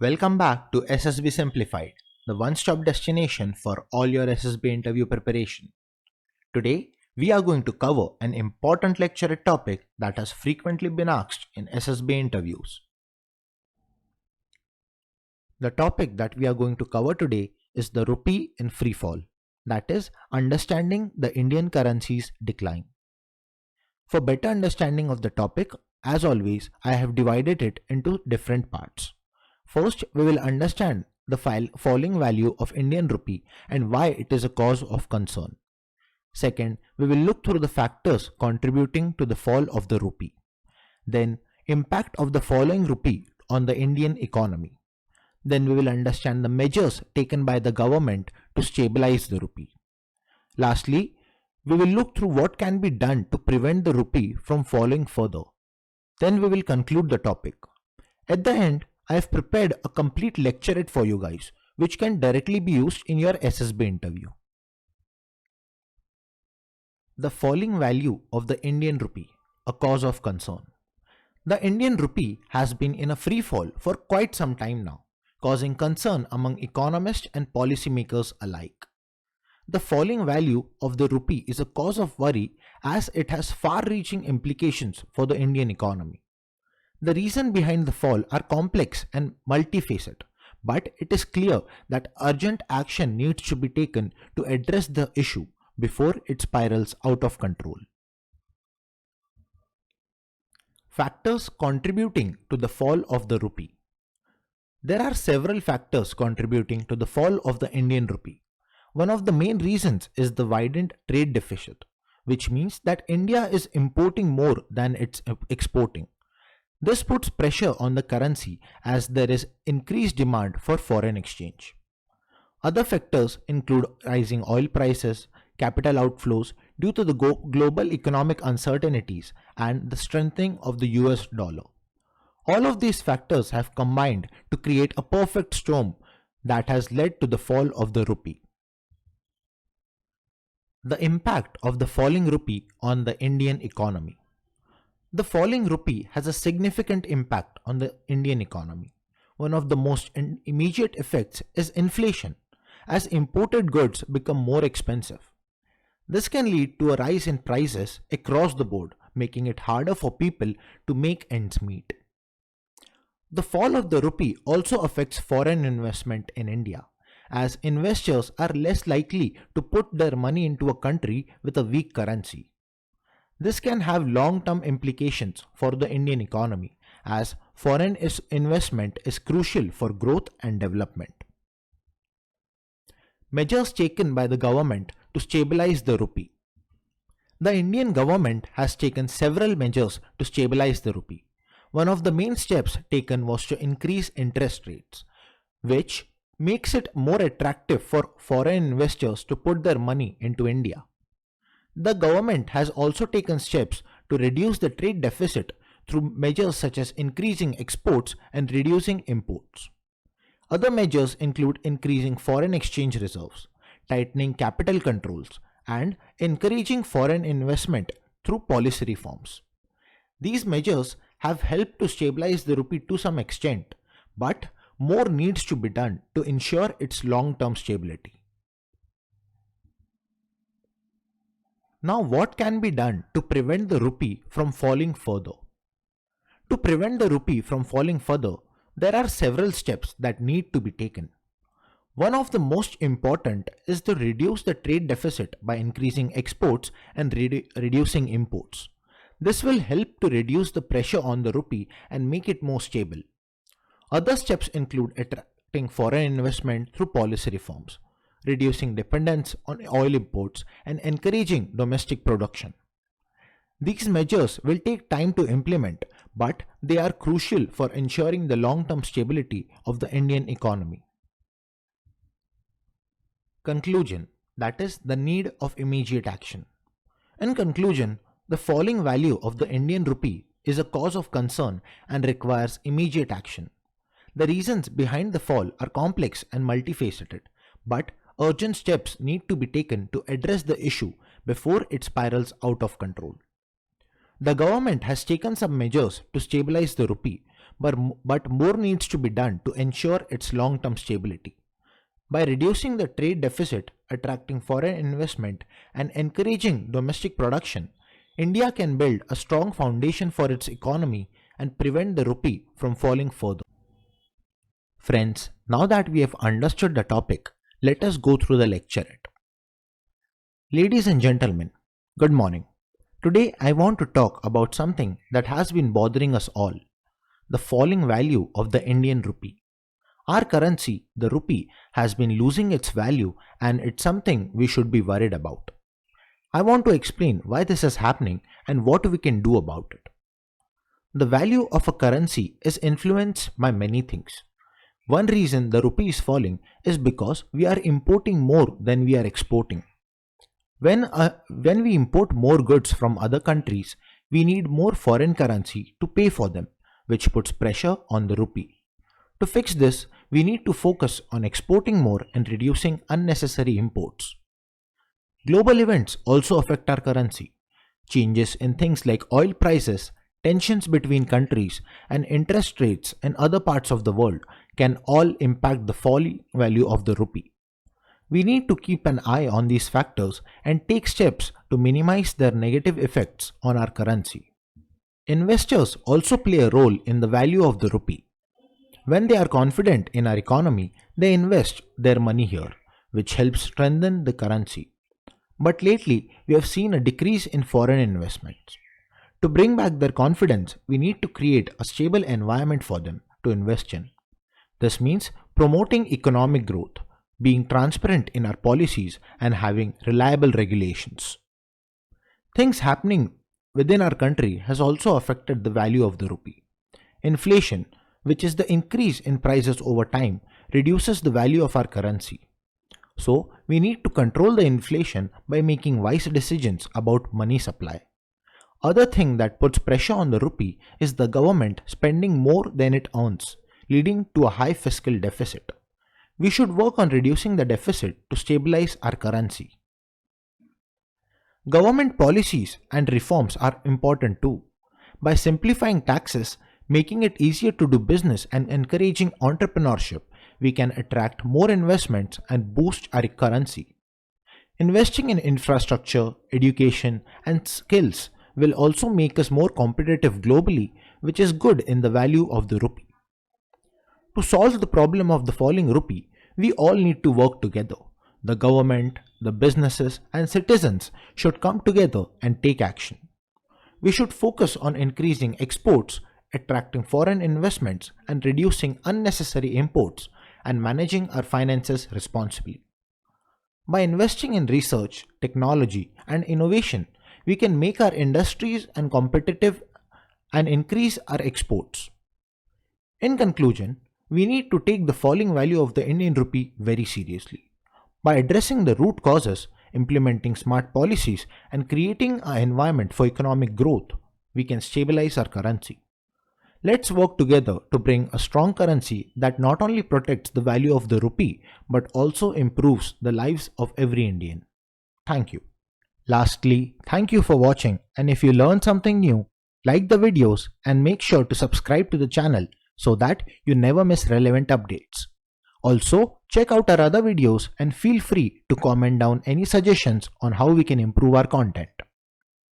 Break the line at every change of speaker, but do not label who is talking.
Welcome back to SSB Simplified, the one-stop destination for all your SSB interview preparation. Today, we are going to cover an important lecturette topic that has frequently been asked in SSB interviews. The topic that we are going to cover today is the rupee in free fall, that is, understanding the Indian currency's decline. For better understanding of the topic, as always, I have divided it into different parts. First, we will understand the falling value of Indian rupee and why it is a cause of concern. Second, we will look through the factors contributing to the fall of the rupee. Then, impact of the falling rupee on the Indian economy. Then we will understand the measures taken by the government to stabilize the rupee. Lastly, we will look through what can be done to prevent the rupee from falling further. Then we will conclude the topic. At the end, I have prepared a complete lecturette for you guys, which can directly be used in your SSB interview. The falling value of the Indian rupee, a cause of concern. The Indian rupee has been in a free fall for quite some time now, causing concern among economists and policymakers alike. The falling value of the rupee is a cause of worry as it has far-reaching implications for the Indian economy. The reason behind the fall are complex and multifaceted, but it is clear that urgent action needs to be taken to address the issue before it spirals out of control. Factors contributing to the fall of the rupee. There are several factors contributing to the fall of the Indian rupee. One of the main reasons is the widened trade deficit, which means that India is importing more than it's exporting. This puts pressure on the currency as there is increased demand for foreign exchange. Other factors include rising oil prices, capital outflows due to the global economic uncertainties, and the strengthening of the US dollar. All of these factors have combined to create a perfect storm that has led to the fall of the rupee. The impact of the falling rupee on the Indian economy. The falling rupee has a significant impact on the Indian economy. One of the most immediate effects is inflation, as imported goods become more expensive. This can lead to a rise in prices across the board, making it harder for people to make ends meet. The fall of the rupee also affects foreign investment in India, as investors are less likely to put their money into a country with a weak currency. This can have long-term implications for the Indian economy, as foreign investment is crucial for growth and development. Measures taken by the government to stabilize the rupee. The Indian government has taken several measures to stabilize the rupee. One of the main steps taken was to increase interest rates, which makes it more attractive for foreign investors to put their money into India. The government has also taken steps to reduce the trade deficit through measures such as increasing exports and reducing imports. Other measures include increasing foreign exchange reserves, tightening capital controls, and encouraging foreign investment through policy reforms. These measures have helped to stabilize the rupee to some extent, but more needs to be done to ensure its long-term stability. Now, what can be done to prevent the rupee from falling further? To prevent the rupee from falling further, there are several steps that need to be taken. One of the most important is to reduce the trade deficit by increasing exports and reducing imports. This will help to reduce the pressure on the rupee and make it more stable. Other steps include attracting foreign investment through policy reforms, reducing dependence on oil imports, and encouraging domestic production. These measures will take time to implement, but they are crucial for ensuring the long-term stability of the Indian economy. Conclusion, that is, the need of immediate action. In conclusion, the falling value of the Indian rupee is a cause of concern and requires immediate action. The reasons behind the fall are complex and multifaceted, but urgent steps need to be taken to address the issue before it spirals out of control. The government has taken some measures to stabilize the rupee, but more needs to be done to ensure its long-term stability. By reducing the trade deficit, attracting foreign investment, and encouraging domestic production, India can build a strong foundation for its economy and prevent the rupee from falling further. Friends, now that we have understood the topic, let us go through the lecturette. Ladies and gentlemen, good morning. Today I want to talk about something that has been bothering us all, the falling value of the Indian rupee. Our currency, the rupee, has been losing its value and it's something we should be worried about. I want to explain why this is happening and what we can do about it. The value of a currency is influenced by many things. One reason the rupee is falling is because we are importing more than we are exporting. When we import more goods from other countries, we need more foreign currency to pay for them, which puts pressure on the rupee. To fix this, we need to focus on exporting more and reducing unnecessary imports. Global events also affect our currency. Changes in things like oil prices, tensions between countries, and interest rates in other parts of the world can all impact the falling value of the rupee. We need to keep an eye on these factors and take steps to minimize their negative effects on our currency. Investors also play a role in the value of the rupee. When they are confident in our economy, they invest their money here, which helps strengthen the currency. But lately, we have seen a decrease in foreign investments. To bring back their confidence, we need to create a stable environment for them to invest in. This means promoting economic growth, being transparent in our policies, and having reliable regulations. Things happening within our country has also affected the value of the rupee. Inflation, which is the increase in prices over time, reduces the value of our currency. So, we need to control the inflation by making wise decisions about money supply. Other thing that puts pressure on the rupee is the government spending more than it earns, leading to a high fiscal deficit. We should work on reducing the deficit to stabilize our currency. Government policies and reforms are important too. By simplifying taxes, making it easier to do business and encouraging entrepreneurship, we can attract more investments and boost our currency. Investing in infrastructure, education, and skills will also make us more competitive globally, which is good in the value of the rupee. To solve the problem of the falling rupee, we all need to work together. The government, the businesses, and citizens should come together and take action. We should focus on increasing exports, attracting foreign investments, and reducing unnecessary imports, and managing our finances responsibly. By investing in research, technology, and innovation, we can make our industries and competitive and increase our exports. In conclusion, we need to take the falling value of the Indian rupee very seriously. By addressing the root causes, implementing smart policies, and creating an environment for economic growth, we can stabilize our currency. Let's work together to bring a strong currency that not only protects the value of the rupee but also improves the lives of every Indian. Thank you. Lastly, thank you for watching, and if you learned something new, like the videos and make sure to subscribe to the channel so that you never miss relevant updates. Also, check out our other videos and feel free to comment down any suggestions on how we can improve our content.